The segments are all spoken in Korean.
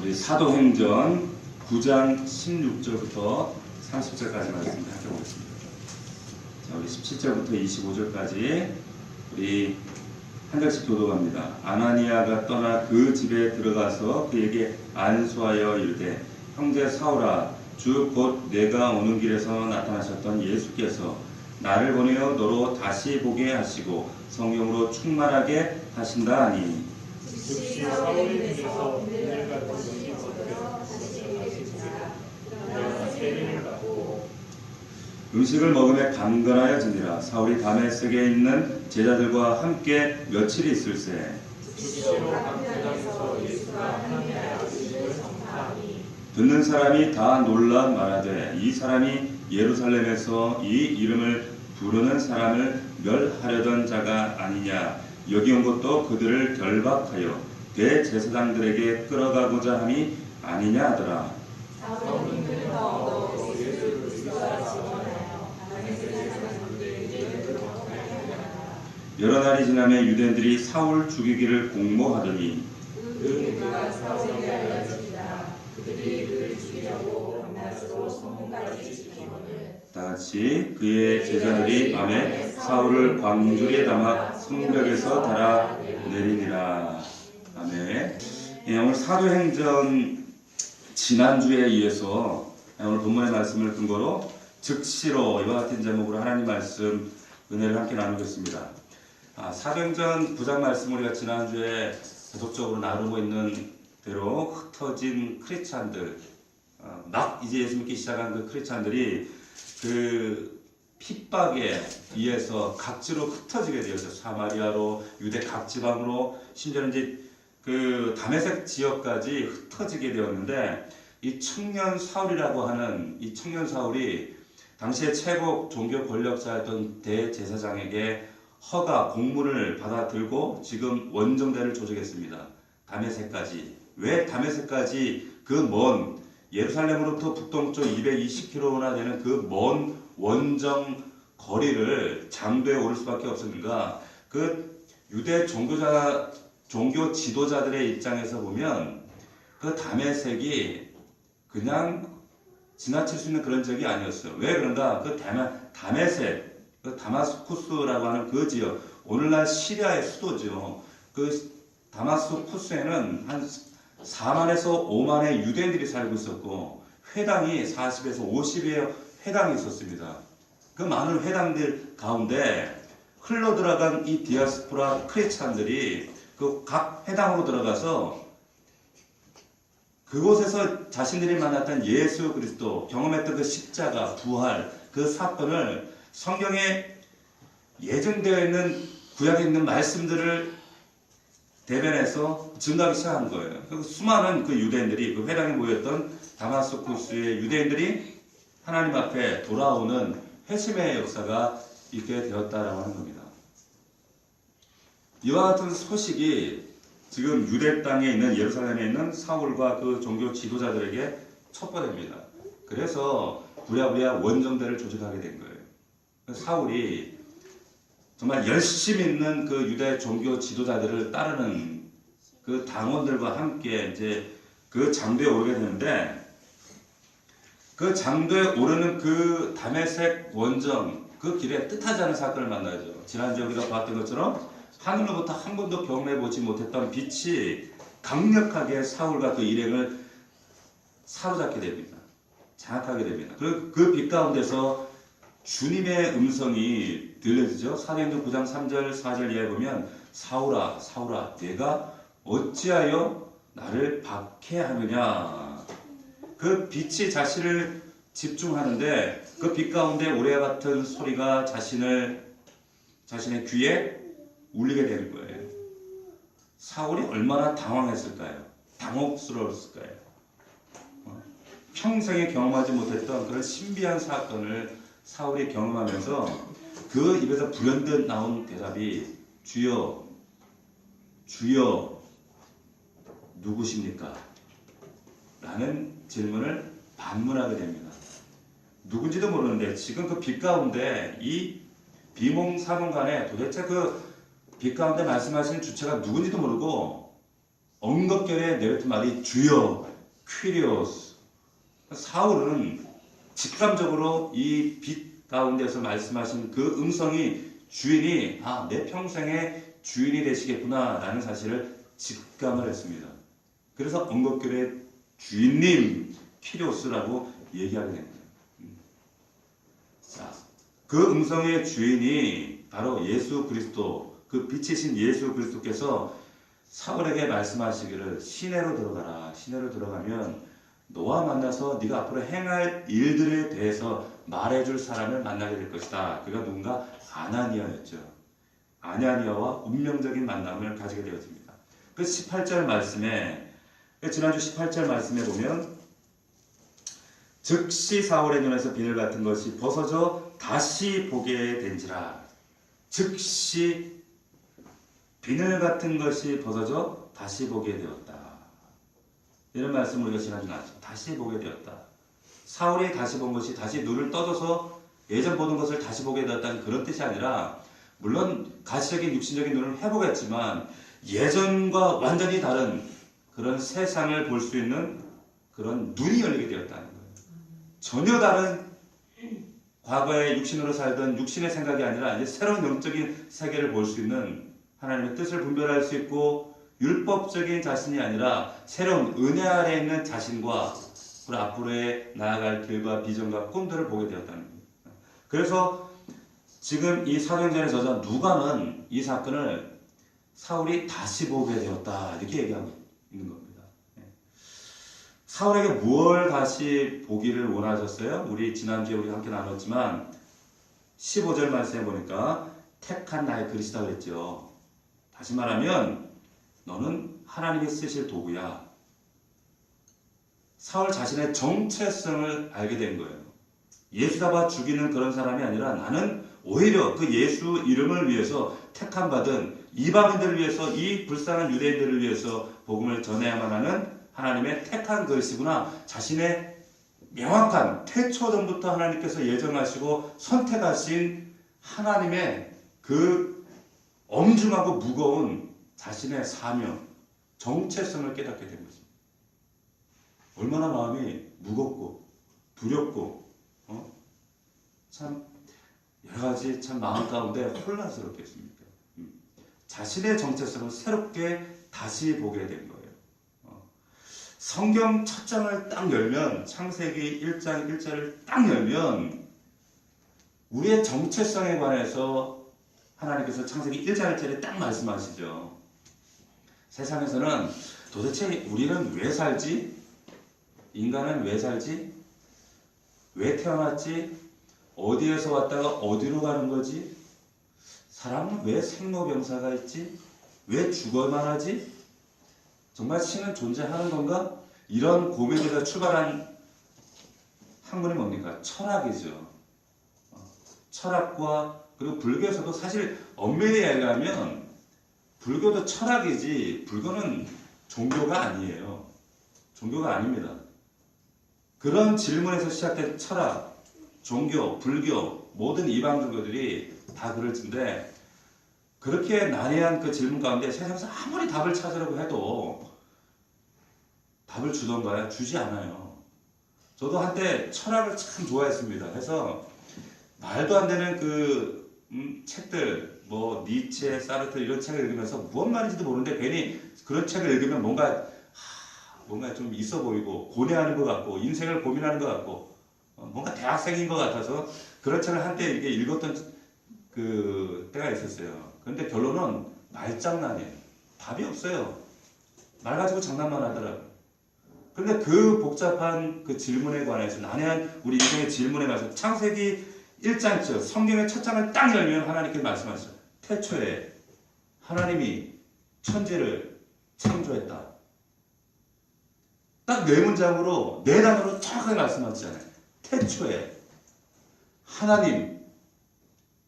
우리 사도행전 9장 16절부터 30절까지 말씀 살펴보겠습니다. 자, 우리 17절부터 25절까지 우리 한 절씩 교독합니다. 아나니아가 떠나 그 집에 들어가서 그에게 안수하여 이르되, 형제 사울아, 주 곧 내가 오는 길에서 나타나셨던 예수께서 나를 보내어 너로 다시 보게 하시고 성령으로 충만하게 하신다 하니, 즉시 사울이 되서 은혜를 받은 것이 얻어 다시 보내시니라. 그러나 세례를 받고 음식을 먹으며 강건하여지니라. 사울이 다메섹에 있는 제자들과 함께 며칠 있을새 즉시로 강대당에서 예수가 하나님의 아버지를 선포하니 듣는 사람이 다 놀라 말하되, 이 사람이 예루살렘에서 이 이름을 부르는 사람을 멸하려던 자가 아니냐. 여기 온 것도 그들을 결박하여 대제사장들에게 끌어가고자 함이 아니냐 하더라. 사울은 그를 얻어 예수 그리스도라 증언하여 다메섹의 사람들에게 그렇게 하였다. 여러 날이 지나며 유대인들이 사울 죽이기를 공모하더니 그 계획가 사울에게 알려지니라. 그들이 그를 죽이려고 밤낮으로 소문까지 지키거늘 다같이 그의 제자들이 밤에 사울을 광주리에 담아 성벽에서 달아 내리니라. 아멘. 예, 오늘 사도행전 지난주에 이어서 오늘 본문의 말씀을 근거로 즉시로 이와 같은 제목으로 하나님 말씀 은혜를 함께 나누겠습니다. 사도행전 9장 말씀 우리가 지난주에 계속적으로 나누고 있는 대로 흩어진 크리스찬들, 막 이제 예수 믿기 시작한 그 크리스찬들이 그 핍박에 의해서 각지로 흩어지게 되었어요. 사마리아로, 유대 각 지방으로, 심지어는 이제 그 다메섹 지역까지 흩어지게 되었는데, 이 청년 사울이라고 하는 이 청년 사울이 당시에 최고 종교 권력자였던 대제사장에게 허가, 공문을 받아들고 지금 원정대를 조직했습니다. 다메섹까지. 왜 다메섹까지 그 먼 예루살렘으로부터 북동쪽 220km나 되는 그 먼 원정 거리를 장도에 오를 수밖에 없었는가? 그 유대 종교 지도자들의 입장에서 보면 그 다메섹이 그냥 지나칠 수 있는 그런 지역이 아니었어요. 왜 그런가? 그 다메섹, 그 다마스쿠스라고 하는 그 지역, 오늘날 시리아의 수도죠. 그 다마스쿠스에는 한 4만에서 5만의 유대인들이 살고 있었고, 회당이 40에서 50의 회당이 있었습니다. 그 많은 회당들 가운데 흘러 들어간 이 디아스포라 크리스찬들이 그 각 회당으로 들어가서 그곳에서 자신들이 만났던 예수 그리스도, 경험했던 그 십자가, 부활, 그 사건을 성경에 예정되어 있는 구약에 있는 말씀들을 대변해서 증가하기 시작한 거예요. 그리고 수많은 그 유대인들이, 그 회당에 모였던 다마스쿠스의 유대인들이 하나님 앞에 돌아오는 회심의 역사가 있게 되었다라고 하는 겁니다. 이와 같은 소식이 지금 유대 땅에 있는, 예루살렘에 있는 사울과 그 종교 지도자들에게 첩보됩니다. 그래서 부랴부랴 원정대를 조직하게 된 거예요. 사울이 정말 열심히 있는 그 유대 종교 지도자들을 따르는 그 당원들과 함께 이제 그 장도에 오르게 되는데, 그 장도에 오르는 그 다메섹 원정, 그 길에 뜻하지 않은 사건을 만나죠. 지난주에 우리가 봤던 것처럼 하늘로부터 한 번도 경험해보지 못했던 빛이 강력하게 사울과 그 일행을 사로잡게 됩니다. 장악하게 됩니다. 그리고 그 빛 가운데서 주님의 음성이 들려지죠. 사도행전 9장 3절 4절 이하에 보면, 사울아 사울아 내가 어찌하여 나를 박해하느냐. 그 빛이 자신을 집중하는데 그 빛 가운데 오래 같은 소리가 자신의 귀에 울리게 되는 거예요. 사울이 얼마나 당황했을까요? 당혹스러웠을까요? 평생에 경험하지 못했던 그런 신비한 사건을 사울이 경험하면서 그 입에서 불현듯 나온 대답이, 주여, 주여, 누구십니까? 라는 질문을 반문하게 됩니다. 누군지도 모르는데 지금 그 빛 가운데 이 비몽사몽간에 도대체 그 빛 가운데 말씀하시는 주체가 누군지도 모르고 엉겁결에 내뱉은 말이 주여, 퀴리오스. 사울은 직감적으로 이 빛 가운데서 말씀하신 그 음성이 주인이 내 평생의 주인이 되시겠구나 라는 사실을 직감을 했습니다. 그래서 언급결에 주인님 퀴리오스라고 얘기하게 됩니다. 자, 그 음성의 주인이 바로 예수 그리스도, 그 빛이신 예수 그리스도께서 사울에게 말씀하시기를 시내로 들어가라. 시내로 들어가면 너와 만나서 네가 앞으로 행할 일들에 대해서 말해줄 사람을 만나게 될 것이다. 그가 누군가? 아나니아였죠. 아나니아와 운명적인 만남을 가지게 되었습니다. 그 18절 말씀에, 지난주 18절 말씀에 보면 즉시 사울의 눈에서 비늘 같은 것이 벗어져 다시 보게 된지라. 즉시 비늘 같은 것이 벗어져 다시 보게 되었다. 이런 말씀을 우리가 지난주 나왔죠. 다시 보게 되었다. 사울이 다시 본 것이 다시 눈을 떠져서 예전 보던 것을 다시 보게 되었다는 그런 뜻이 아니라, 물론 가시적인 육신적인 눈을 회복했지만 예전과 완전히 다른 그런 세상을 볼 수 있는 그런 눈이 열리게 되었다는 거예요. 전혀 다른 과거에 육신으로 살던 육신의 생각이 아니라 이제 새로운 영적인 세계를 볼 수 있는, 하나님의 뜻을 분별할 수 있고 율법적인 자신이 아니라 새로운 은혜 아래 있는 자신과 그리고 앞으로의 나아갈 길과 비전과 꿈들을 보게 되었다는 거예요. 그래서 지금 이 사도행전에 저자 누가는 이 사건을 사울이 다시 보게 되었다 이렇게 얘기하고 있는 겁니다. 사울에게 무엇을 다시 보기를 원하셨어요? 우리 지난주에 우리 함께 나눴지만 15절 말씀에 보니까 택한 나의 그리스다 그랬죠. 다시 말하면 너는 하나님이 쓰실 도구야. 사울 자신의 정체성을 알게 된 거예요. 예수 잡아 죽이는 그런 사람이 아니라 나는 오히려 그 예수 이름을 위해서 택함 받은 이방인들을 위해서, 이 불쌍한 유대인들을 위해서 복음을 전해야만 하는 하나님의 택한 그릇이구나. 자신의 명확한 태초전부터 하나님께서 예정하시고 선택하신 하나님의 그 엄중하고 무거운 자신의 사명, 정체성을 깨닫게 된 것입니다. 얼마나 마음이 무겁고 두렵고 참 여러 가지 참 마음 가운데 혼란스럽겠습니까? 자신의 정체성을 새롭게 다시 보게 된 거예요. 성경 첫 장을 딱 열면, 창세기 1장 1절을 딱 열면 우리의 정체성에 관해서 하나님께서 창세기 1장 1절에 딱 말씀하시죠. 세상에서는 도대체 우리는 왜 살지? 인간은 왜 살지? 왜 태어났지? 어디에서 왔다가 어디로 가는 거지? 사람은 왜 생로병사가 있지? 왜 죽어만 하지? 정말 신은 존재하는 건가? 이런 고민에서 출발한 학문이 뭡니까? 철학이죠. 철학과, 그리고 불교에서도 사실 엄밀히 얘기하면 불교도 철학이지 불교는 종교가 아니에요. 종교가 아닙니다. 그런 질문에서 시작된 철학, 종교, 불교, 모든 이방 종교들이 다 그럴 텐데, 그렇게 난해한 그 질문 가운데 세상에서 아무리 답을 찾으려고 해도 답을 주던가요? 주지 않아요. 저도 한때 철학을 참 좋아했습니다. 그래서 말도 안 되는 그 책들, 뭐 니체, 사르트 이런 책을 읽으면서 무슨 말인지도 모르는데 괜히 그런 책을 읽으면 뭔가 좀 있어 보이고 고뇌하는 것 같고 인생을 고민하는 것 같고 뭔가 대학생인 것 같아서 그런 책을 한때 이렇게 읽었던 그 때가 있었어요. 그런데 결론은 말장난이에요. 답이 없어요. 말 가지고 장난만 하더라고요. 그런데 그 복잡한 그 질문에 관해서, 난해한 우리 인생의 질문에 관해서 창세기 1장, 성경의 첫 장을 딱 열면 하나님께서 말씀하셨어요. 태초에 하나님이 천지를 창조했다. 딱 네 문장으로, 네 단어로 정확하게 말씀하셨잖아요. 태초에 하나님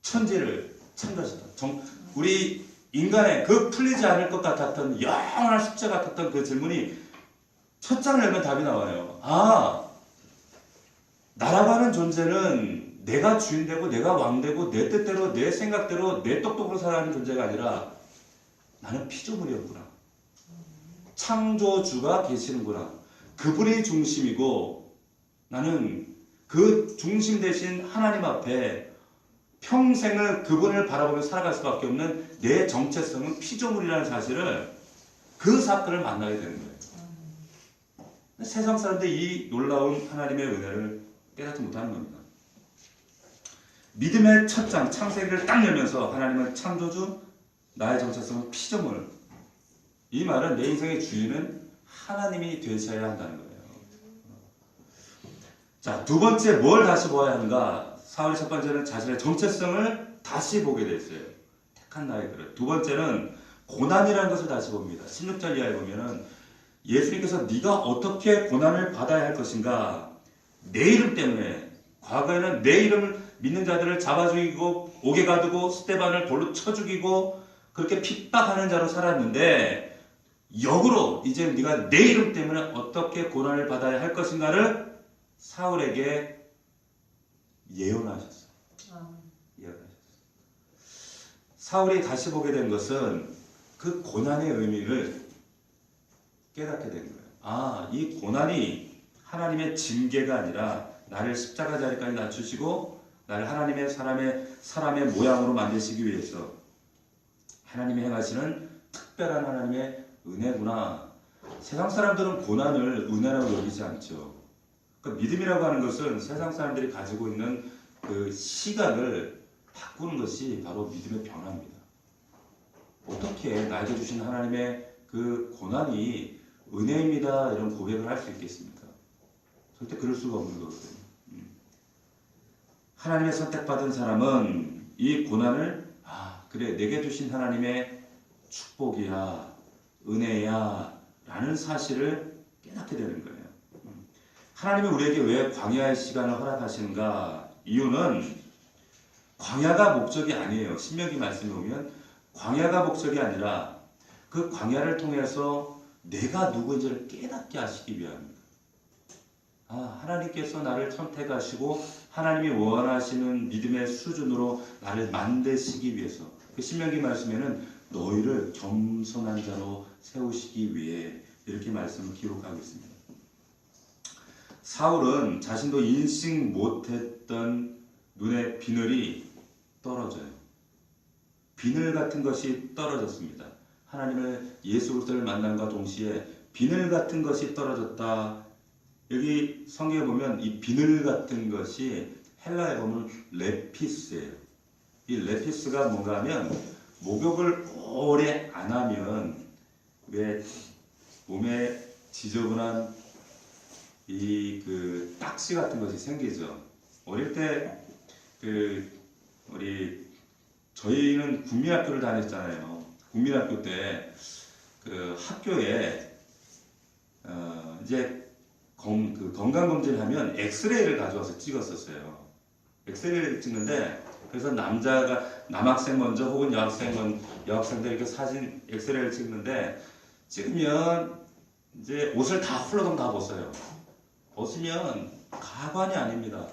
천지를 창조하셨다. 우리 인간의 그 풀리지 않을 것 같았던 영원한 숙제 같았던 그 질문이 첫 장을 열면 답이 나와요. 나라고 하는 존재는 내가 주인되고 내가 왕되고 내 뜻대로 내 생각대로 내 똑똑으로 살아가는 존재가 아니라 나는 피조물이었구나. 창조주가 계시는구나. 그분이 중심이고 나는 그 중심 대신 하나님 앞에 평생을 그분을 바라보며 살아갈 수밖에 없는 내 정체성은 피조물이라는 사실을 그 사건을 만나게 되는 거예요. 세상 사람들이 이 놀라운 하나님의 은혜를 깨닫지 못하는 겁니다. 믿음의 첫 장 창세기를 딱 열면서 하나님은 창조주, 나의 정체성은 피조물. 이 말은 내 인생의 주인은 하나님이 되셔야 한다는 거예요. 자, 두 번째 뭘 다시 보아야 하는가? 사울이 첫 번째는 자신의 정체성을 다시 보게 됐어요. 택한 나의 그릇. 두 번째는 고난이라는 것을 다시 봅니다. 16절 이하에 보면은 예수님께서 네가 어떻게 고난을 받아야 할 것인가? 내 이름 때문에. 과거에는 내 이름을 믿는 자들을 잡아 죽이고 옥에 가두고 스데반을 돌로 쳐 죽이고 그렇게 핍박하는 자로 살았는데 역으로 이제 네가 내 이름 때문에 어떻게 고난을 받아야 할 것인가를 사울에게 예언하셨어요. 사울이 다시 보게 된 것은 그 고난의 의미를 깨닫게 된 거예요. 아, 이 고난이 하나님의 징계가 아니라 나를 십자가 자리까지 낮추시고 나를 하나님의 사람의 모양으로 만드시기 위해서 하나님이 행하시는 특별한 하나님의 은혜구나. 세상 사람들은 고난을 은혜라고 여기지 않죠. 그러니까 믿음이라고 하는 것은 세상 사람들이 가지고 있는 그 시각을 바꾸는 것이 바로 믿음의 변화입니다. 어떻게 나에게 주신 하나님의 그 고난이 은혜입니다 이런 고백을 할 수 있겠습니까? 절대 그럴 수가 없는 거거든요. 하나님의 선택받은 사람은 이 고난을 그래 내게 주신 하나님의 축복이야 은혜야 라는 사실을 깨닫게 되는 거예요. 하나님이 우리에게 왜 광야의 시간을 허락하시는가? 이유는 광야가 목적이 아니에요. 신명기 말씀에 보면 광야가 목적이 아니라 그 광야를 통해서 내가 누구인지를 깨닫게 하시기 위함입니다. 하나님께서 나를 선택하시고 하나님이 원하시는 믿음의 수준으로 나를 만드시기 위해서 그 신명기 말씀에는 너희를 겸손한 자로 세우시기 위해 이렇게 말씀을 기록하고 있습니다. 사울은 자신도 인식 못했던 눈에 비늘이 떨어져요. 비늘 같은 것이 떨어졌습니다. 하나님을 예수 그리스도를 만남과 동시에 비늘 같은 것이 떨어졌다. 여기 성경에 보면 이 비늘 같은 것이 헬라에 보면 레피스예요. 이 레피스가 뭔가 하면 목욕을 오래 안 하면 왜 몸에 지저분한 이 그 딱지 같은 것이 생기죠. 어릴 때 저희는 국민학교를 다녔잖아요. 국민학교 때 그 학교에 이제 건강검진을 하면 엑스레이를 가져와서 찍었었어요. 엑스레이를 찍는데 그래서 남학생 먼저 혹은 여학생들 이렇게 사진 엑스레이를 찍는데 찍으면 이제 옷을 다 훌러덩 다 벗어요. 벗으면 가관이 아닙니다.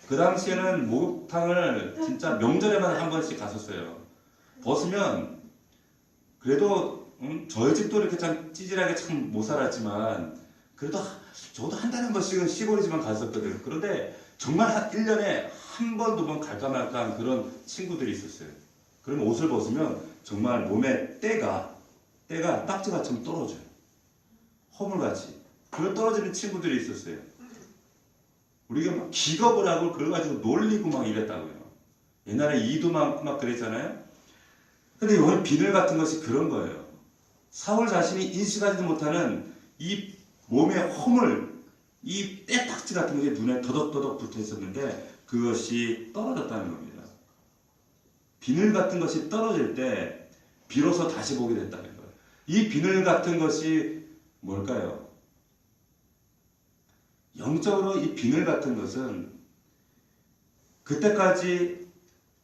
그 당시에는 목욕탕을 진짜 명절에만 한 번씩 갔었어요. 벗으면 그래도 저희 집도 이렇게 참 찌질하게 참 못 살았지만 그래도 저도 한 달에 한 번씩은 시골이지만 갔었거든요. 그런데 정말 1년에 한 번, 두 번 갈까 말까 한 그런 친구들이 있었어요. 그러면 옷을 벗으면 정말 몸에 때가 딱지같이 떨어져요. 허물같이. 그런 떨어지는 친구들이 있었어요. 우리가 막 기겁을 하고 그래가지고 놀리고 막 이랬다고요. 옛날에 이도 많고 막 그랬잖아요. 근데 이번 비늘 같은 것이 그런 거예요. 사울 자신이 인식하지도 못하는 이 몸의 허물, 이 때딱지 같은 것이 눈에 더덕더덕 붙어 있었는데 그것이 떨어졌다는 겁니다. 비늘 같은 것이 떨어질 때 비로소 다시 보게 됐다는 거예요. 이 비늘 같은 것이 뭘까요? 영적으로 이 비늘 같은 것은 그때까지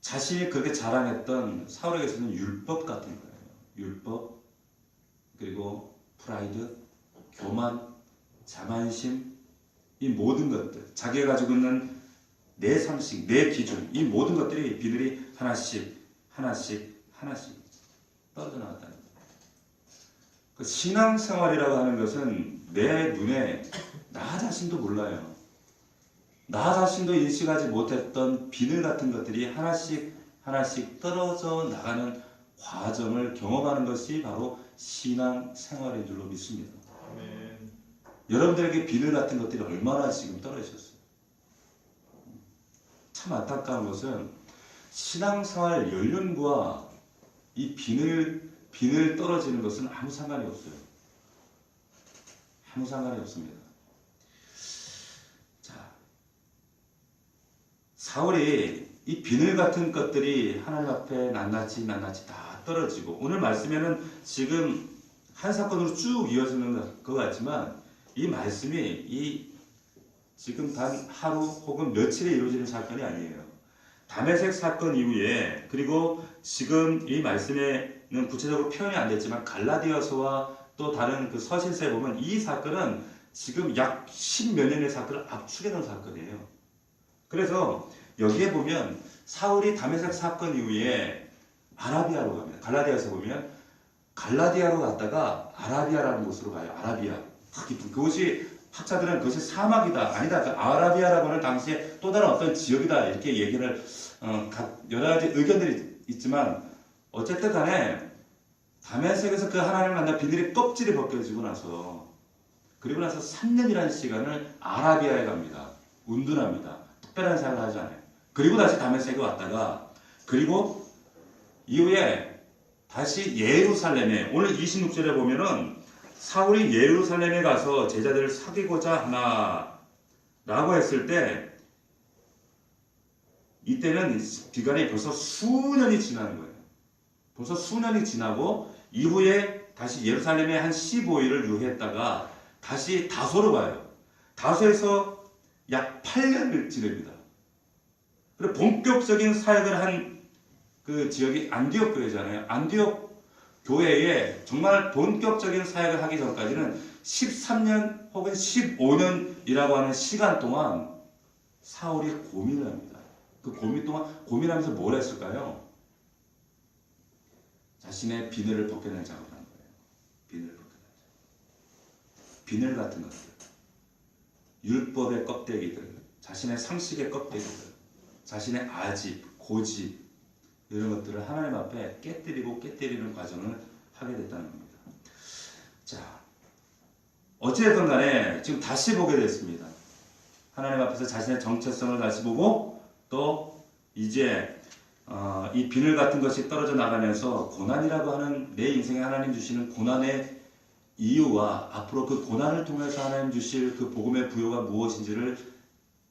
자신이 그렇게 자랑했던 사울에게서는 율법 같은 거예요. 율법, 그리고 프라이드, 교만, 자만심, 이 모든 것들, 자기가 가지고 있는 내 상식, 내 기준, 이 모든 것들이 비늘이 하나씩 떨어져 나왔다는 거예요. 그 신앙생활이라고 하는 것은 내 눈에 나 자신도 몰라요. 나 자신도 인식하지 못했던 비늘 같은 것들이 하나씩 하나씩 떨어져 나가는 과정을 경험하는 것이 바로 신앙생활인 줄로 믿습니다. 아멘. 여러분들에게 비늘 같은 것들이 얼마나 지금 떨어지셨어요. 참 안타까운 것은 신앙생활 연륜과 이 비늘 떨어지는 것은 아무 상관이 없어요. 아무 상관이 없습니다. 자, 사울이 이 비늘 같은 것들이 하나님 앞에 낱낱이 다 떨어지고, 오늘 말씀에는 지금 한 사건으로 쭉 이어지는 것 같지만 이 말씀이 지금 단 하루 혹은 며칠에 이루어지는 사건이 아니에요. 다메섹 사건 이후에, 그리고 지금 이 말씀에는 구체적으로 표현이 안 됐지만 갈라디아서와 또 다른 그 서신서에 보면 이 사건은 지금 약 10몇 년의 사건을 압축해 놓은 사건이에요. 그래서 여기에 보면 사울이 다메섹 사건 이후에 아라비아로 갑니다. 갈라디아서 보면 갈라디아로 갔다가 아라비아라는 곳으로 가요. 아라비아. 깊은 그곳이, 학자들은 그것이 사막이다, 아니다, 그 아라비아라고 하는 당시에 또 다른 어떤 지역이다, 이렇게 얘기를 여러 가지 의견들이 있지만 어쨌든 간에 다메섹에서 그 하나님을 만나 비늘의 껍질이 벗겨지고 나서, 그리고 나서 3년이라는 시간을 아라비아에 갑니다. 운둔합니다. 특별한 생활을 하지 않아요. 그리고 다시 다메섹에 왔다가, 그리고 이후에 다시 예루살렘에, 오늘 26절에 보면은 사울이 예루살렘에 가서 제자들을 사귀고자 하나 라고 했을 때, 이때는 기간이 벌써 수년이 지나는 거예요. 벌써 수년이 지나고 이후에 다시 예루살렘에 한 15일을 유했다가 다시 다소로 가요. 다소에서 약 8년을 지냅니다. 그리고 본격적인 사역을 한 그 지역이 안디옥 교회잖아요. 안디옥 교회에 정말 본격적인 사역을 하기 전까지는 13년 혹은 15년이라고 하는 시간 동안 사울이 고민을 합니다. 그 고민 동안 고민하면서 뭘 했을까요? 자신의 비늘을 벗겨내는 작업을 한 거예요. 비늘을 벗겨내는 작업. 비늘 같은 것들, 율법의 껍데기들, 자신의 상식의 껍데기들, 자신의 아집, 고집, 이런 것들을 하나님 앞에 깨뜨리는 과정을 하게 됐다는 겁니다. 자, 어찌됐든 간에 지금 다시 보게 됐습니다. 하나님 앞에서 자신의 정체성을 다시 보고, 또 이제 이 비늘 같은 것이 떨어져 나가면서 고난이라고 하는 내 인생에 하나님 주시는 고난의 이유와 앞으로 그 고난을 통해서 하나님 주실 그 복음의 부요가 무엇인지를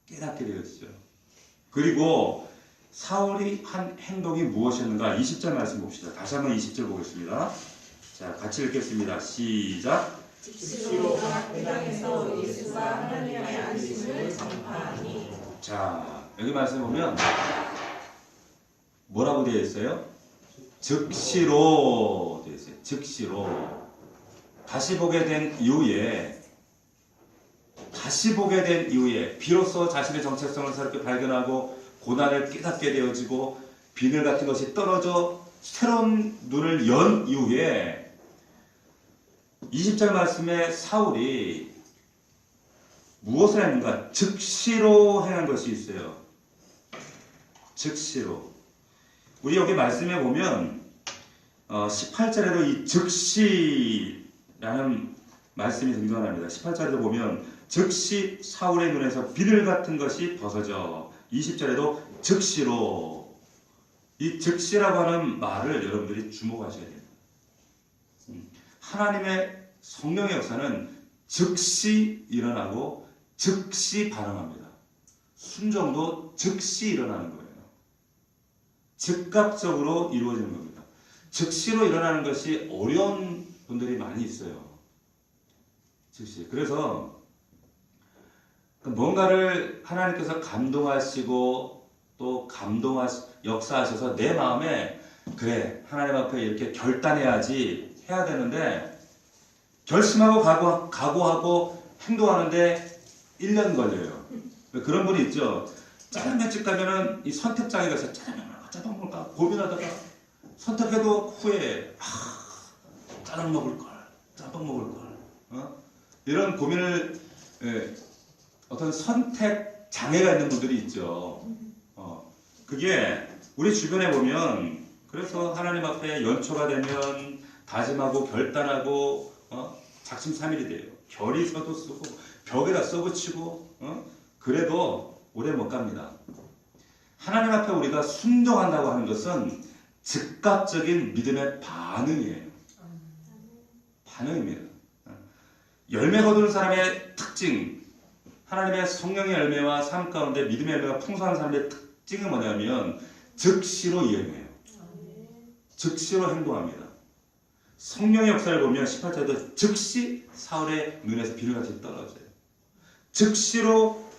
깨닫게 되었죠. 그리고 사울이 한 행동이 무엇이었는가? 20절 말씀 봅시다. 다시 한번 20절 보겠습니다. 자, 같이 읽겠습니다. 시작. 즉시로 각 회당에서 예수가 하나님의 안심을 전파하니. 자, 여기 말씀 보면 뭐라고 되어 있어요? 즉시로 되어 있어요. 즉시로. 다시 보게 된 이후에 비로소 자신의 정체성을 새롭게 발견하고 고난을 깨닫게 되어지고 비늘 같은 것이 떨어져 새로운 눈을 연 이후에 20절 말씀에 사울이 무엇을 했는가? 즉시로 행한 것이 있어요. 즉시로. 우리 여기 말씀에 보면 18절에도 이 즉시라는 말씀이 등장합니다. 18절에도 보면 즉시 사울의 눈에서 비늘 같은 것이 벗어져. 20절에도 즉시로. 이 즉시라고 하는 말을 여러분들이 주목하셔야 돼요. 하나님의 성령의 역사는 즉시 일어나고 즉시 반응합니다. 순종도 즉시 일어나는 거예요. 즉각적으로 이루어지는 겁니다. 즉시로 일어나는 것이 어려운 분들이 많이 있어요. 즉시. 그래서 뭔가를 하나님께서 감동하시고 또 역사하셔서 내 마음에 그래 하나님 앞에 이렇게 결단해야지 해야 되는데 결심하고 각오하고 행동하는데 1년 걸려요. 그런 분이 있죠. 짜장면집 가면은 이 선택장애가 있어요. 짜장면 먹을까 짜장 먹을까 고민하다가 선택해도 후에 짜장 먹을 걸 짬뽕 먹을 걸. 이런 고민을 어떤 선택 장애가 있는 분들이 있죠. 그게 우리 주변에 보면 그래서 하나님 앞에 연초가 되면 다짐하고 결단하고 작심삼일이 돼요. 결의서도 쓰고 벽에다 써붙이고 그래도 오래 못 갑니다. 하나님 앞에 우리가 순종한다고 하는 것은 즉각적인 믿음의 반응이에요. 반응입니다. 열매 거두는 사람의 특징, 하나님의 성령의 열매와 삶 가운데 믿음의 열매가 풍성한 사람의 특징은 뭐냐면 즉시로 이행해요. 즉시로 행동합니다. 성령의 역사를 보면 18절에도 즉시 사울의 눈에서 비늘같이 떨어져요. 즉시로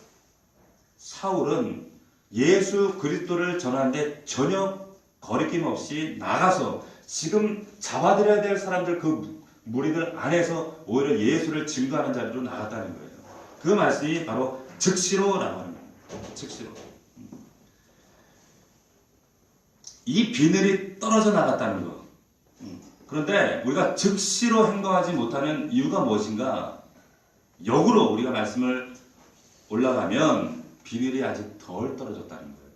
사울은 예수 그리스도를 전하는데 전혀 거리낌 없이 나가서 지금 잡아들여야 될 사람들 그 무리들 안에서 오히려 예수를 증거하는 자리로 나갔다는 거예요. 그 말씀이 바로 즉시로라고 하는 거예요. 즉시로. 이 비늘이 떨어져 나갔다는 거. 그런데 우리가 즉시로 행동하지 못하는 이유가 무엇인가? 역으로 우리가 말씀을 올라가면 비늘이 아직 덜 떨어졌다는 거예요.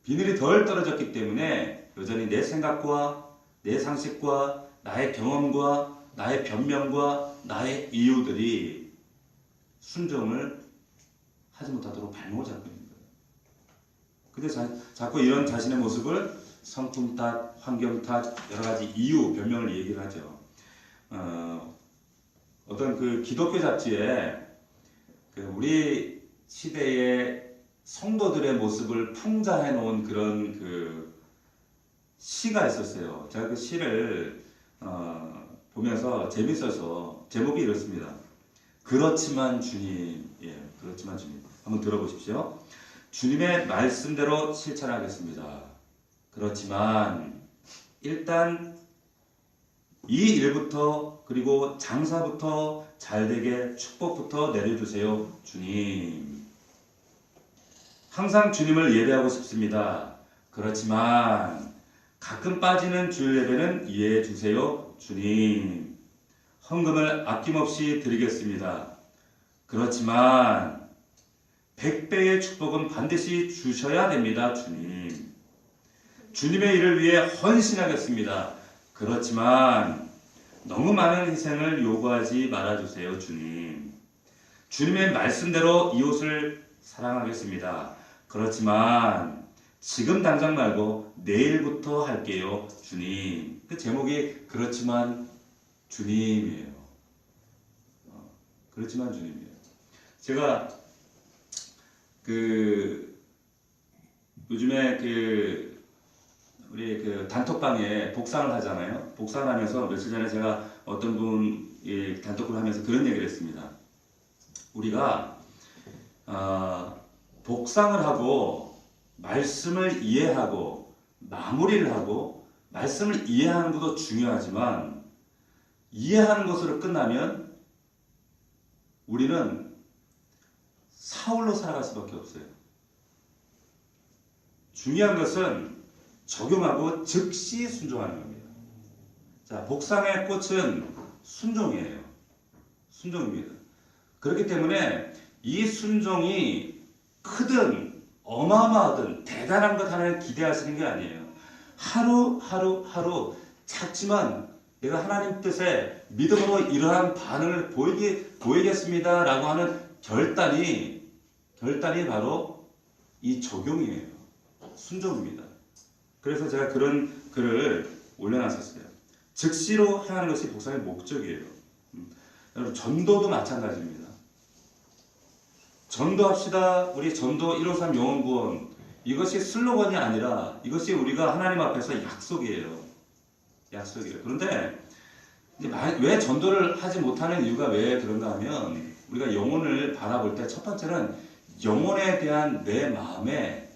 비늘이 덜 떨어졌기 때문에 여전히 내 생각과 내 상식과 나의 경험과 나의 변명과 나의 이유들이 순종을 하지 못하도록 발목을 잡고 있는 거예요. 근데 자꾸 이런 자신의 모습을 성품 탓, 환경 탓, 여러 가지 이유, 변명을 얘기를 하죠. 어떤 그 기독교 잡지에 우리 시대의 성도들의 모습을 풍자해 놓은 그런 그 시가 있었어요. 제가 그 시를 보면서 재밌어서 제목이 이렇습니다. 그렇지만 주님, 그렇지만 주님. 한번 들어보십시오. 주님의 말씀대로 실천하겠습니다. 그렇지만 일단 이 일부터 그리고 장사부터 잘되게 축복부터 내려주세요. 주님. 항상 주님을 예배하고 싶습니다. 그렇지만 가끔 빠지는 주일 예배는 이해해 주세요. 주님. 헌금을 아낌없이 드리겠습니다. 그렇지만 100배의 축복은 반드시 주셔야 됩니다. 주님. 주님의 일을 위해 헌신하겠습니다. 그렇지만 너무 많은 희생을 요구하지 말아주세요. 주님. 주님의 말씀대로 이웃을 사랑하겠습니다. 그렇지만 지금 당장 말고 내일부터 할게요. 주님. 그 제목이 그렇지만 주님이에요. 그렇지만 주님이에요. 제가 요즘에 우리 단톡방에 복상을 하잖아요. 복상을 하면서 며칠 전에 제가 어떤 분이 단톡을 하면서 그런 얘기를 했습니다. 우리가 복상을 하고 말씀을 이해하고 마무리를 하고 말씀을 이해하는 것도 중요하지만 이해하는 것으로 끝나면 우리는 사울로 살아갈 수밖에 없어요. 중요한 것은 적용하고 즉시 순종하는 겁니다. 자, 복상의 꽃은 순종이에요. 순종입니다. 그렇기 때문에 이 순종이 크든 어마어마하든 대단한 것 하나를 기대하시는 게 아니에요. 하루 작지만 내가 하나님 뜻에 믿음으로 이러한 반응을 보이겠습니다 라고 하는 결단이 바로 이 적용이에요. 순종입니다. 그래서 제가 그런 글을 올려놨었어요. 즉시로 행하는 것이 복상의 목적이에요. 여러분, 전도도 마찬가지입니다. 전도합시다. 우리 전도 153 영혼구원. 이것이 슬로건이 아니라 이것이 우리가 하나님 앞에서 약속이에요. 약속이에요. 그런데 왜 전도를 하지 못하는 이유가 왜 그런가 하면 우리가 영혼을 바라볼 때 첫 번째는 영혼에 대한 내 마음에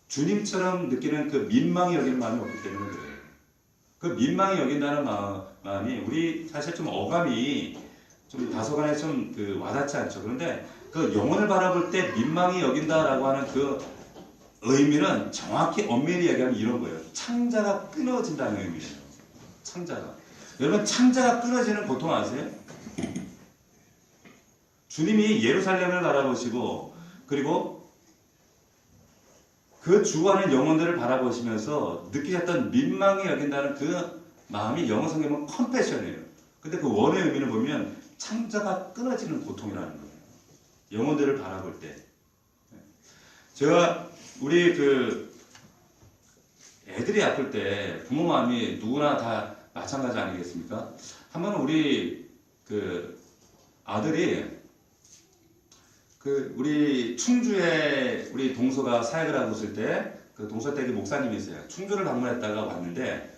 주님처럼 느끼는 그 민망히 여기는 마음이 없기 때문에 그래요. 그 민망히 여긴다는 마음이 우리 사실 좀 어감이 좀 다소간에 좀 와닿지 않죠. 그런데 그 영혼을 바라볼 때 민망히 여긴다라고 하는 그 의미는 정확히 엄밀히 얘기하면 이런 거예요. 창자가 끊어진다는 의미예요. 창자가. 여러분 창자가 끊어지는 고통 아세요? 주님이 예루살렘을 바라보시고 그리고 그 죽어가는 영혼들을 바라보시면서 느끼셨던 민망히 여긴다는 그 마음이 영어 성경은 컴패션이에요. 근데 그 원어의 의미를 보면 창자가 끊어지는 고통이라는 거예요. 영혼들을 바라볼 때. 제가 우리 그 애들이 아플 때 부모 마음이 누구나 다 마찬가지 아니겠습니까? 한번 우리 그 아들이 그 우리 충주에 우리 동서가 사역을 하고 있을 때 그 동서댁의 목사님이세요. 충주를 방문했다가 왔는데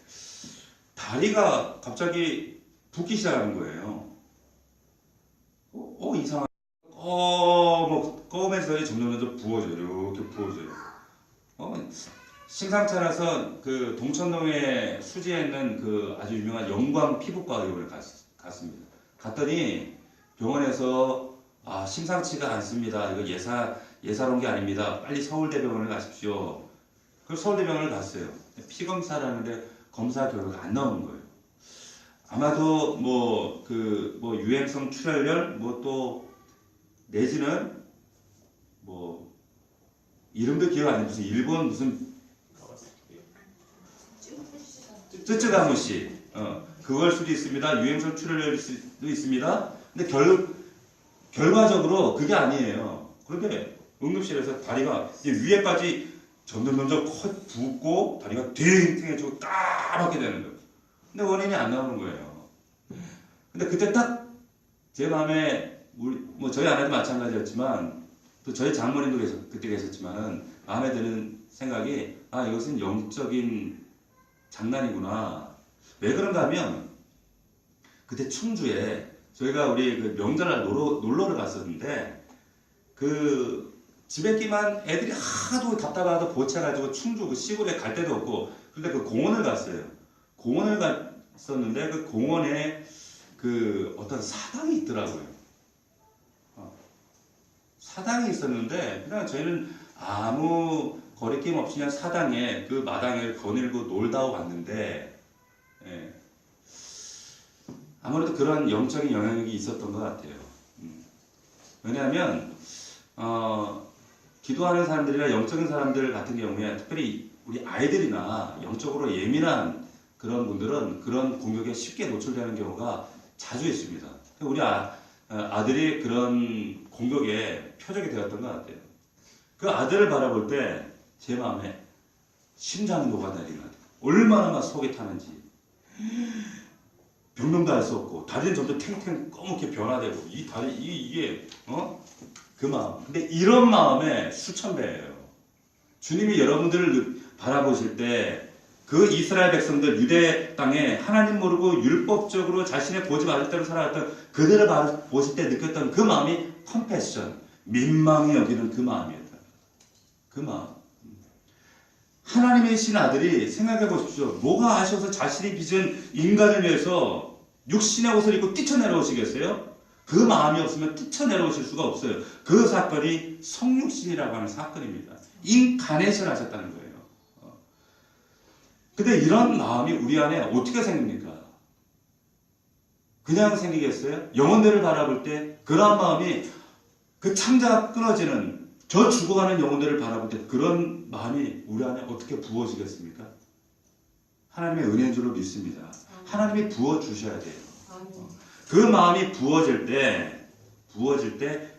다리가 갑자기 붓기 시작하는 거예요. 이상하다. 뭐 검에서 점점 부어져요. 이렇게 부어져요. 심상치 않아서 그 동천동에 수지에 있는 그 아주 유명한 영광 피부과 의원을 갔습니다. 갔더니 병원에서 심상치가 않습니다. 이거 예사로운 게 아닙니다. 빨리 서울대병원을 가십시오. 그래서 서울대병원을 갔어요. 피 검사를 하는데 검사 결과가 안 나오는 거예요. 아마도 유행성 출혈열 또 내지는 이름도 기억 안 나요. 무슨 일본 무슨 쯔쯔가무시 그걸 수도 있습니다. 유행성 출혈열일 수도 있습니다. 근데 결과적으로 그게 아니에요. 그런데 응급실에서 다리가 이제 위에까지 점점 붓고 다리가 탱탱해지고 까맣게 되는 거예요. 근데 원인이 안 나오는 거예요. 근데 그때 딱 제 마음에 저희 아내도 마찬가지였지만 또 저희 장모님도 그때 계셨지만은 마음에 드는 생각이 이것은 영적인 장난이구나. 왜 그런가 하면 그때 충주에 저희가 우리 그 명절날 놀러를 갔었는데 그 집에 끼만 애들이 하도 답답하다 보채가지고 충주 그 시골에 갈 데도 없고 근데 그 공원을 갔어요. 공원을 갔었는데 그 공원에 그 어떤 사당이 있더라고요. 사당이 있었는데 그냥 저희는 아무 거리낌 없이 그냥 사당에 그 마당을 거닐고 놀다 왔는데 아무래도 그런 영적인 영향력이 있었던 것 같아요. 왜냐하면 기도하는 사람들이나 영적인 사람들 같은 경우에 특별히 우리 아이들이나 영적으로 예민한 그런 분들은 그런 공격에 쉽게 노출되는 경우가 자주 있습니다. 우리 아들이 그런 공격에 표적이 되었던 것 같아요. 그 아들을 바라볼 때 제 마음에 심장이 녹아내리는 것 같아요. 얼마나 막 속이 타는지. 병명도 알 수 없고 다리는 점점 탱탱 검게 변화되고 이 다리 이게 그 마음. 근데 이런 마음에 수천 배예요. 주님이 여러분들을 바라보실 때 그 이스라엘 백성들 유대 땅에 하나님 모르고 율법적으로 자신의 고집 아들 대로 살아왔던 그들을 보실 때 느꼈던 그 마음이 컴패션, 민망히 여기는 그 마음이었다. 그 마음. 하나님의 신 아들이 생각해 보십시오. 뭐가 아쉬워서 자신이 빚은 인간을 위해서 육신의 옷을 입고 뛰쳐내려오시겠어요? 그 마음이 없으면 뛰쳐내려오실 수가 없어요. 그 사건이 성육신이라고 하는 사건입니다. 인카네이션 하셨다는 거예요. 근데 이런 마음이 우리 안에 어떻게 생깁니까? 그냥 생기겠어요? 영혼들을 바라볼 때 그러한 마음이 그 창자가 끊어지는 저 죽어가는 영혼들을 바라볼 때 그런 마음이 우리 안에 어떻게 부어지겠습니까? 하나님의 은혜인 줄로 믿습니다. 하나님이 부어주셔야 돼요. 그 마음이 부어질 때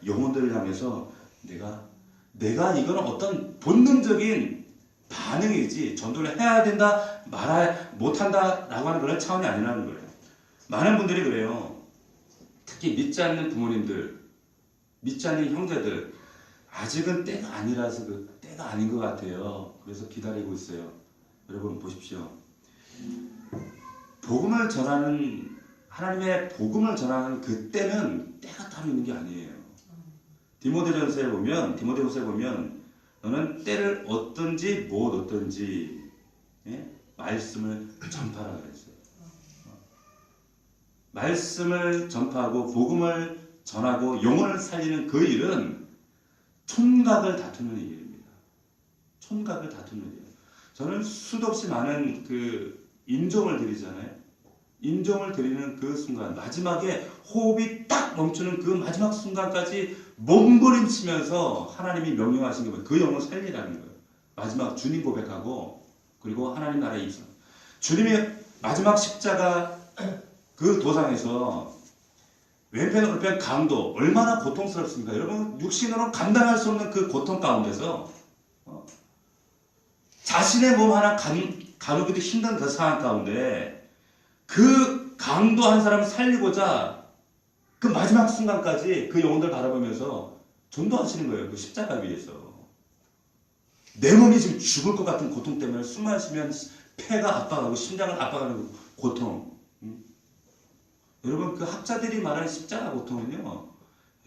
영혼들을 향해서 내가 이건 어떤 본능적인 반응이지 전도를 해야 된다 못한다 라고 하는 그런 차원이 아니라는 거예요. 많은 분들이 그래요. 특히 믿지 않는 부모님들, 믿지 않는 형제들 아직은 때가 아니라서 때가 아닌 것 같아요. 그래서 기다리고 있어요. 여러분 보십시오. 복음을 전하는 하나님의 복음을 전하는 그때는 때가 따로 있는 게 아니에요. 디모데전서에 보면 너는 때를 얻든지 못 얻든지 말씀을 전파하라 그랬어요. 말씀을 전파하고 복음을 전하고 영혼을 살리는 그 일은 촌각을 다투는 일입니다. 촌각을 다투는 일. 저는 수도 없이 많은 그 임종을 드리잖아요. 인정을 드리는 그 순간, 마지막에 호흡이 딱 멈추는 그 마지막 순간까지 몸부림치면서 하나님이 명령하신 게 뭐예요? 그 영을 살리라는 거예요. 마지막 주님 고백하고 그리고 하나님 나라에 입성. 주님의 마지막 십자가 그 도상에서 왼편 오른편 강도 얼마나 고통스럽습니까? 여러분 육신으로는 감당할 수 없는 그 고통 가운데서 자신의 몸 하나 가누기도 힘든 그 상황 가운데 그 강도 한 사람을 살리고자 그 마지막 순간까지 그 영혼들 바라보면서 전도하시는 거예요. 그 십자가 위에서. 내 몸이 지금 죽을 것 같은 고통 때문에 숨 마시면 폐가 압박하고 심장을 압박하는 고통. 여러분 그 학자들이 말하는 십자가 고통은요,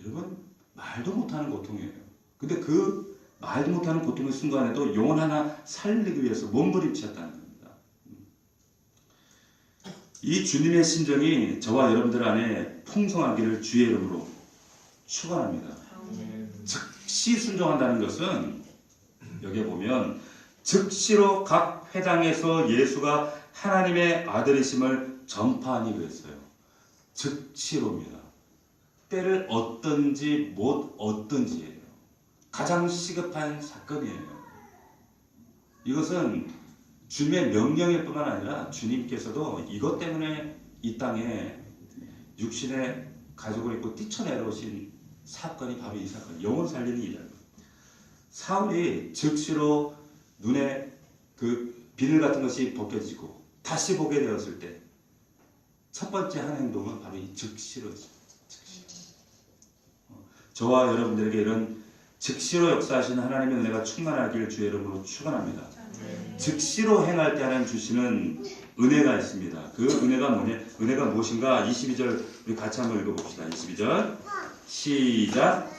여러분 말도 못하는 고통이에요. 근데 그 말도 못하는 고통의 순간에도 영혼 하나 살리기 위해서 몸부림치셨다는 겁니다. 이 주님의 심정이 저와 여러분들 안에 풍성하기를 주의 이름으로 축원합니다. 즉시 순종한다는 것은 여기에 보면 즉시로 각 회당에서 예수가 하나님의 아들이심을 전파하니 그랬어요. 즉시로입니다. 때를 얻든지 못 얻든지예요. 가장 시급한 사건이에요. 이것은 주님의 명령일 뿐만 아니라 주님께서도 이것 때문에 이 땅에 육신의 가죽을 입고 뛰쳐내려오신 사건이 바로 이 사건, 영혼 살리는 일이에요. 사울이 즉시로 눈에 그 비늘 같은 것이 벗겨지고 다시 보게 되었을 때 첫 번째 한 행동은 바로 이 즉시로였습니다. 저와 여러분들에게 이런 즉시로 역사하시는 하나님의 은혜가 충만하길 주의 이름으로 축원합니다. 즉시로 행할 때 하나님 주시는 은혜가 있습니다. 그 은혜가 무엇인가? 22절 우리 같이 한번 읽어봅시다. 22절 시작.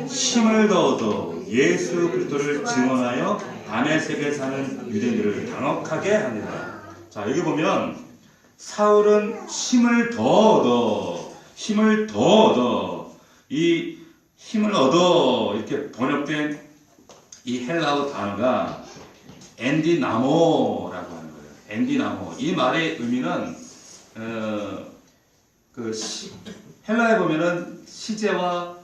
힘을 더어도 예수 그리스도를 증언하여 다메섹에 사는 유대인들을 당혹하게 합니다. 자, 여기 보면 사울은 힘을 더 얻어 이 힘을 얻어 이렇게 번역된 이 헬라어 단어가 엔디나모라고 하는 거예요. 엔디나모. 이 말의 의미는 헬라에 보면은 시제와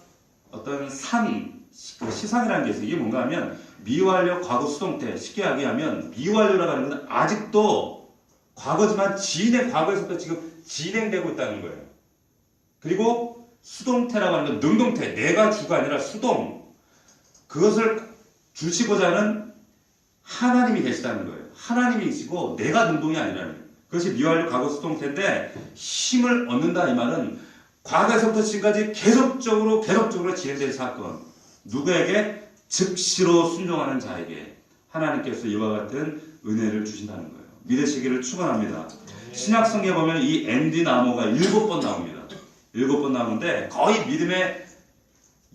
어떤 시상이라는 게 있어요. 이게 뭔가 하면 미완료 과거 수동태, 쉽게 이야기하면 미완료라고 하는 건 아직도 과거지만 과거에서부터 지금 진행되고 있다는 거예요. 그리고 수동태라고 하는 건 능동태, 내가 주가 아니라 수동. 그것을 주시고자 하는 하나님이 계시다는 거예요. 하나님이시고 내가 능동이 아니라는 거예요. 그것이 미완료 과거 수동태인데 힘을 얻는다 이 말은 과거에서부터 지금까지 계속적으로 진행된 사건. 누구에게? 즉시로 순종하는 자에게 하나님께서 이와 같은 은혜를 주신다는 거예요. 믿으시기를 축원합니다. 신약성경에 보면 이 엔디나모가 7번 나옵니다. 7번 나오는데 거의 믿음의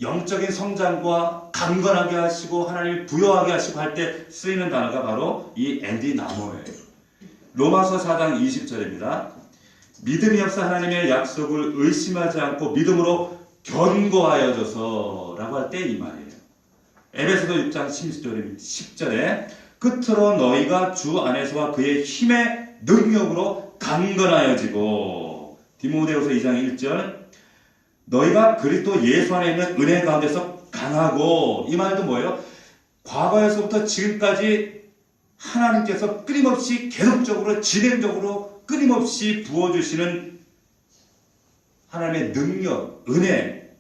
영적인 성장과 강건하게 하시고 하나님을 부여하게 하시고 할 때 쓰이는 단어가 바로 이 엔디나모예요. 로마서 4장 20절입니다. 믿음이 없어 하나님의 약속을 의심하지 않고 믿음으로 견고하여져서 라고 할 때 이 말이에요. 에베소서 6장 10절에 끝으로 너희가 주 안에서와 그의 힘의 능력으로 강건하여지고 디모데후서 2장 1절 너희가 그리스도 예수 안에 있는 은혜 가운데서 강하고 이 말도 뭐예요? 과거에서부터 지금까지 하나님께서 끊임없이 계속적으로 진행적으로 끊임없이 부어주시는 하나님의 능력, 은혜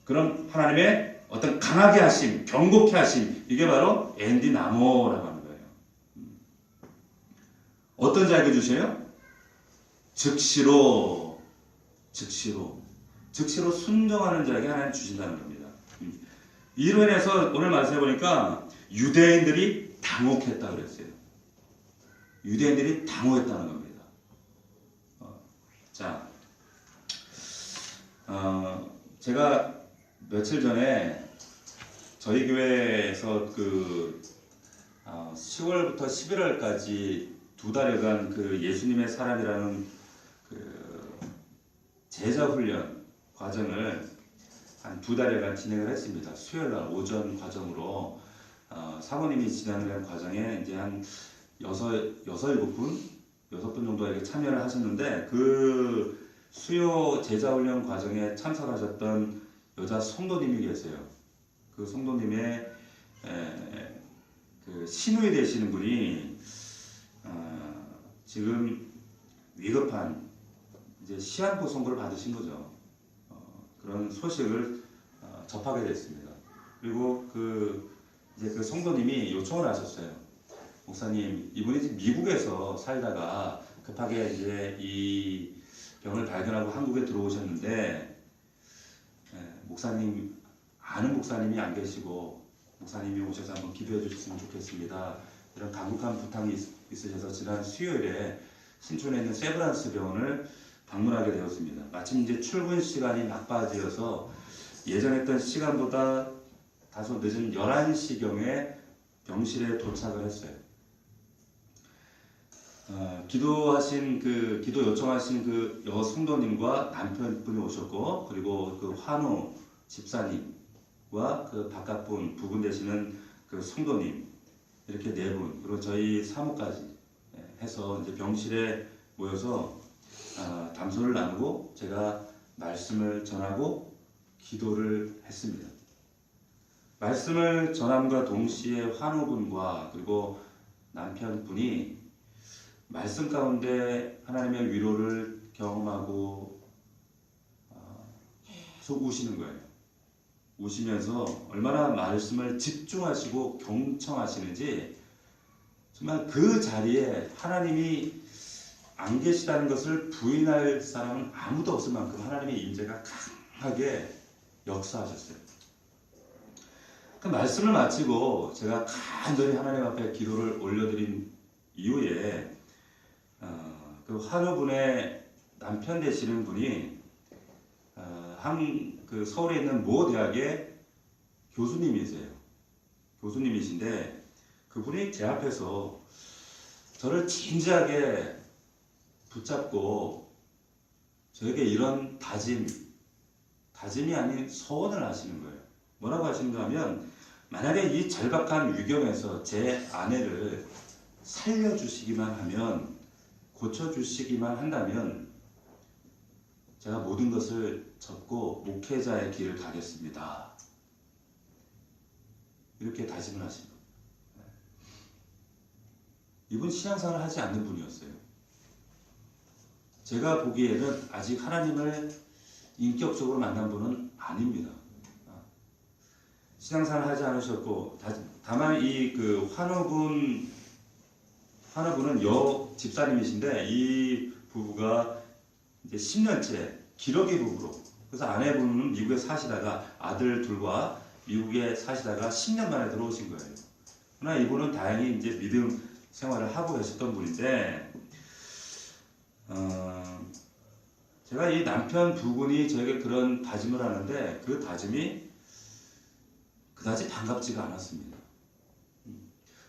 그런 하나님의 어떤 강하게 하심, 경고케 하심 이게 바로 엔디나모라고 하는 거예요. 어떤 자에게 주세요? 즉시로 순종하는 자에게 하나님 주신다는 겁니다. 이로 인해서 오늘 말씀해 보니까 유대인들이 당혹했다 그랬어요. 유대인들이 당혹했다는 겁니다. 제가 며칠 전에 저희 교회에서 10월부터 11월까지 2달여간 그 예수님의 사람이라는 제자 훈련 과정을 한 2달여간 진행을 했습니다. 수요일날 오전 과정으로 사모님이 진행한 과정에 이제 한 6-7분 6분 정도 이렇게 참여를 하셨는데 그 수요 제자훈련 과정에 참석하셨던 여자 성도님이 계세요. 그 성도님의 그 시누이 되시는 분이 지금 위급한 이제 시한부 선고를 받으신 거죠. 그런 소식을 접하게 됐습니다. 그리고 이제 그 성도님이 요청을 하셨어요. 목사님, 이분이 지금 미국에서 살다가 급하게 이제 이 병을 발견하고 한국에 들어오셨는데 목사님, 아는 목사님이 안 계시고 목사님이 오셔서 한번 기도해 주셨으면 좋겠습니다. 이런 간곡한 부탁이 있으셔서 지난 수요일에 신촌에 있는 세브란스 병원을 방문하게 되었습니다. 마침 이제 출근 시간이 막바지여서 예정했던 시간보다 다소 늦은 11시경에 병실에 도착을 했어요. 기도 요청하신 그 여성도님과 남편분이 오셨고, 그리고 그 환우 집사님과 그 바깥분 부분 되시는 그 성도님, 이렇게 네 분, 그리고 저희 사모까지 해서 이제 병실에 모여서 담소를 나누고 제가 말씀을 전하고 기도를 했습니다. 말씀을 전함과 동시에 환우분과 그리고 남편분이 말씀 가운데 하나님의 위로를 경험하고 계속 우시는 거예요. 우시면서 얼마나 말씀을 집중하시고 경청하시는지 정말 그 자리에 하나님이 안 계시다는 것을 부인할 사람은 아무도 없을 만큼 하나님의 임재가 강하게 역사하셨어요. 그 말씀을 마치고 제가 간절히 하나님 앞에 기도를 올려드린 이후에 그 환우분의 남편 되시는 분이 그 서울에 있는 모 대학의 교수님이세요. 교수님이신데 그분이 제 앞에서 저를 진지하게 붙잡고 저에게 이런 다짐이 아닌 소원을 하시는 거예요. 뭐라고 하시는가 하면, 만약에 이 절박한 위경에서 제 아내를 살려주시기만 하면, 고쳐주시기만 한다면 제가 모든 것을 접고 목회자의 길을 가겠습니다. 이렇게 다짐을 하신 거예요. 이분 신앙생활을 하지 않는 분이었어요. 제가 보기에는 아직 하나님을 인격적으로 만난 분은 아닙니다. 신앙생활을 하지 않으셨고, 다만 이 그 환우분은 여 집사님이신데 이 부부가 이제 10년째 기러기 부부로, 그래서 아내분은 미국에 사시다가 아들 둘과 미국에 사시다가 10년 만에 들어오신 거예요. 그러나 이분은 다행히 이제 믿음 생활을 하고 계셨던 분인데, 제가 이 남편 부분이 저에게 그런 다짐을 하는데 그 다짐이 그다지 반갑지가 않았습니다.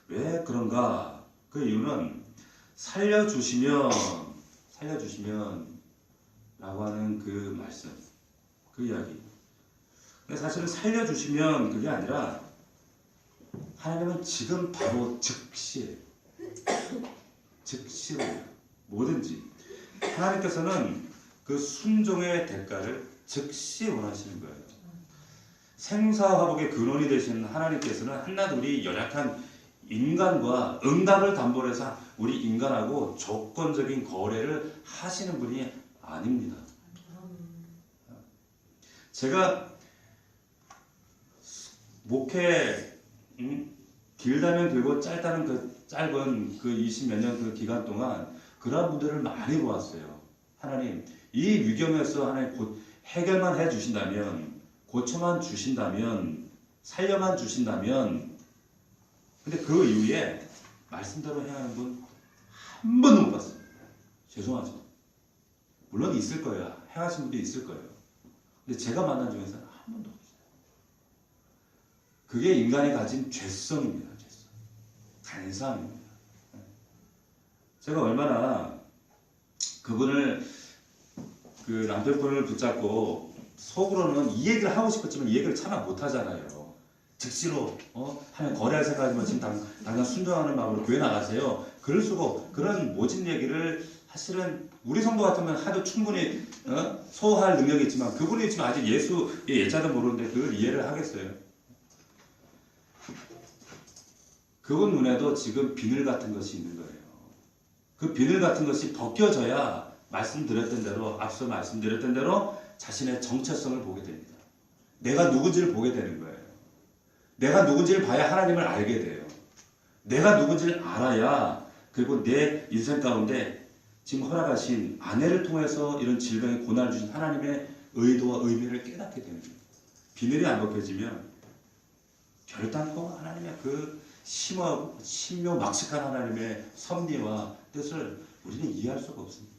왜 그런가? 그 이유는 살려주시면 라고 하는 그 말씀, 그 이야기. 근데 사실은 살려주시면 그게 아니라 하나님은 지금 바로 즉시로 뭐든지 하나님께서는 그 순종의 대가를 즉시 원하시는 거예요. 생사화복의 근원이 되시는 하나님께서는 한낱 연약한 인간과 응답을 담보로 해서 우리 인간하고 조건적인 거래를 하시는 분이 아닙니다. 제가 목회 길다면 길고 짧다는 그 짧은 그 20몇 년 그 기간 동안 그런 분들을 많이 보았어요. 하나님, 이 위경에서 하나님 곧 해결만 해주신다면, 고쳐만 주신다면, 살려만 주신다면, 근데 그 이후에 말씀대로 행하는 분 한 번도 못 봤어요. 죄송하죠. 물론 있을 거예요. 행하신 분도 있을 거예요. 근데 제가 만난 중에서는 한 번도 없어요. 그게 인간이 가진 죄성입니다. 죄성. 간사함입니다. 제가 얼마나 그분을, 그 남편분을 붙잡고 속으로는 이 얘기를 하고 싶었지만 이 얘기를 차마 못하잖아요. 즉시로 하면 거래할 생각이면 지금 당장 순종하는 마음으로 교회 나가세요. 그럴 수가 그런 모진 얘기를 사실은 우리 성도 같으면 하도 충분히 소화할 능력이 있지만 그분이 지금 아직 예수의 예자도 모르는데 그걸 이해를 하겠어요. 그분 눈에도 지금 비늘 같은 것이 있는 거예요. 그 비늘 같은 것이 벗겨져야 말씀드렸던 대로 앞서 말씀드렸던 대로 자신의 정체성을 보게 됩니다. 내가 누군지를 보게 되는 거예요. 내가 누군지를 봐야 하나님을 알게 돼요. 내가 누군지를 알아야 그리고 내 인생 가운데 지금 허락하신 아내를 통해서 이런 질병의 고난을 주신 하나님의 의도와 의미를 깨닫게 됩니다. 비늘이 안 벗겨지면 결단코 하나님의 그 심하고 신묘막측한 하나님의 섭리와 뜻을 우리는 이해할 수가 없습니다.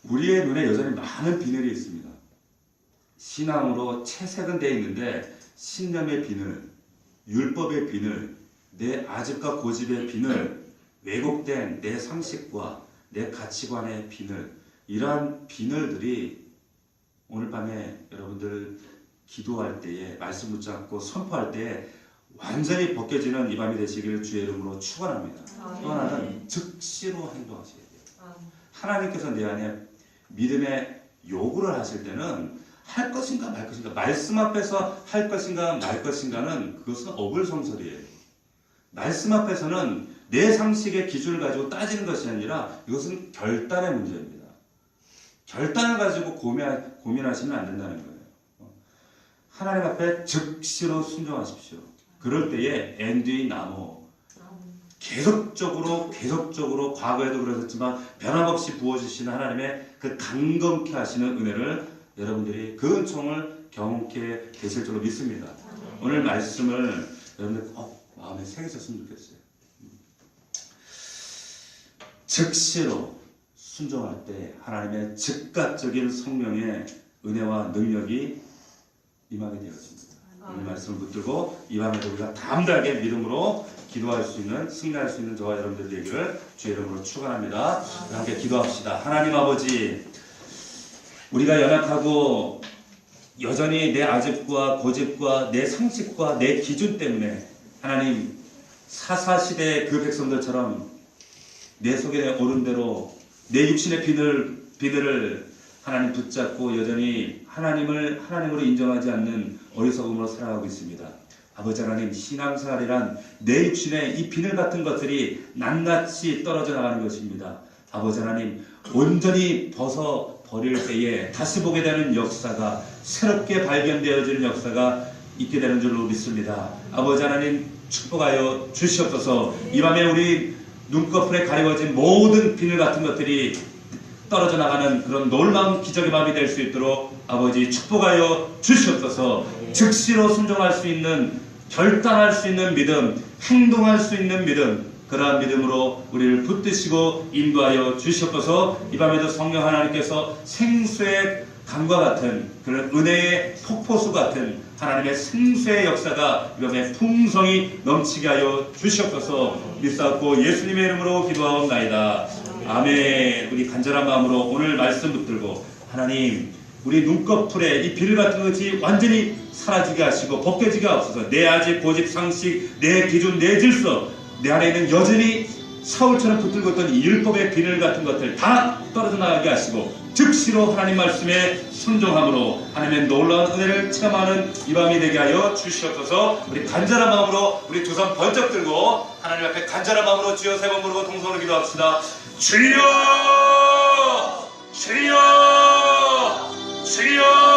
우리의 눈에 여전히 많은 비늘이 있습니다. 신앙으로 채색은 되어 있는데 신념의 비늘, 율법의 비늘, 내 아집과 고집의 비늘, 왜곡된 내 상식과 내 가치관의 비늘, 이러한 비늘들이 오늘 밤에 여러분들 기도할 때에 말씀 붙잡고 선포할 때에 완전히 벗겨지는 이 밤이 되시기를 주의 이름으로 축원합니다. 또 하나는 즉시로 행동하셔야 돼요. 하나님께서 내 안에 믿음의 요구를 하실 때는 할 것인가 말 것인가, 말씀 앞에서 할 것인가 말 것인가는 그것은 어불성설이에요. 말씀 앞에서는 내 상식의 기준을 가지고 따지는 것이 아니라 이것은 결단의 문제입니다. 결단을 가지고 고민하시면 안 된다는 거예요. 하나님 앞에 즉시로 순종하십시오. 그럴 때에 엔드의 나무 계속적으로 과거에도 그러셨지만 변함없이 부어주시는 하나님의 그 강건케 하시는 은혜를 여러분들이 그 은총을 경험케 되실 줄로 믿습니다. 오늘 말씀을 여러분들 꼭 마음에 새기셨으면 좋겠어요. 즉시로 순종할 때 하나님의 즉각적인 성령의 은혜와 능력이 임하게 되었습니다. 오늘 말씀을 붙들고 이 밤에도 우리가 담대하게 믿음으로 기도할 수 있는, 승리할 수 있는 저와 여러분들 되기를 주의 이름으로 축원합니다. 함께 기도합시다. 하나님 아버지, 우리가 연약하고 여전히 내 아집과 고집과 내 상식과 내 기준 때문에 하나님 사사시대의 그 백성들처럼 내 속에 오른 대로 내 육신의 비늘을 하나님 붙잡고 여전히 하나님으로 인정하지 않는 어리석음으로 살아가고 있습니다. 아버지 하나님, 신앙생활이란 내 육신의 이 비늘 같은 것들이 낱낱이 떨어져 나가는 것입니다. 아버지 하나님, 온전히 벗어버릴 때에 다시 보게 되는 역사가, 새롭게 발견되어지는 역사가 있게 되는 줄로 믿습니다. 아버지 하나님, 축복하여 주시옵소서. 이 밤에 우리 눈꺼풀에 가리워진 모든 비늘 같은 것들이 떨어져 나가는 그런 놀라운 기적의 밤이 될 수 있도록 아버지 축복하여 주시옵소서. 즉시로 순종할 수 있는, 결단할 수 있는 믿음, 행동할 수 있는 믿음, 그러한 믿음으로 우리를 붙드시고 인도하여 주시옵소서. 이 밤에도 성령 하나님께서 생수의 강과 같은 그런 은혜의 폭포수 같은 하나님의 생수의 역사가 이 밤에 풍성히 넘치게 하여 주시옵소서. 믿사옵고 예수님의 이름으로 기도하옵나이다. 아멘. 우리 간절한 마음으로 오늘 말씀 붙들고 하나님, 우리 눈꺼풀에 이 비늘 같은 것이 완전히 사라지게 하시고 벗겨지게 하옵소서. 내 아집, 고집, 상식, 내 기준, 내 질서, 내 안에 있는 여전히 사울처럼 붙들고 있던 이 율법의 비늘 같은 것들 다 떨어져 나가게 하시고 즉시로 하나님 말씀에 순종함으로 하나님의 놀라운 은혜를 체험하는 이 밤이 되게 하여 주시옵소서. 우리 간절한 마음으로 우리 두 손 번쩍 들고 하나님 앞에 간절한 마음으로 주여 세 번 부르고 동성으로 기도합시다. 주여! 주여! 주여!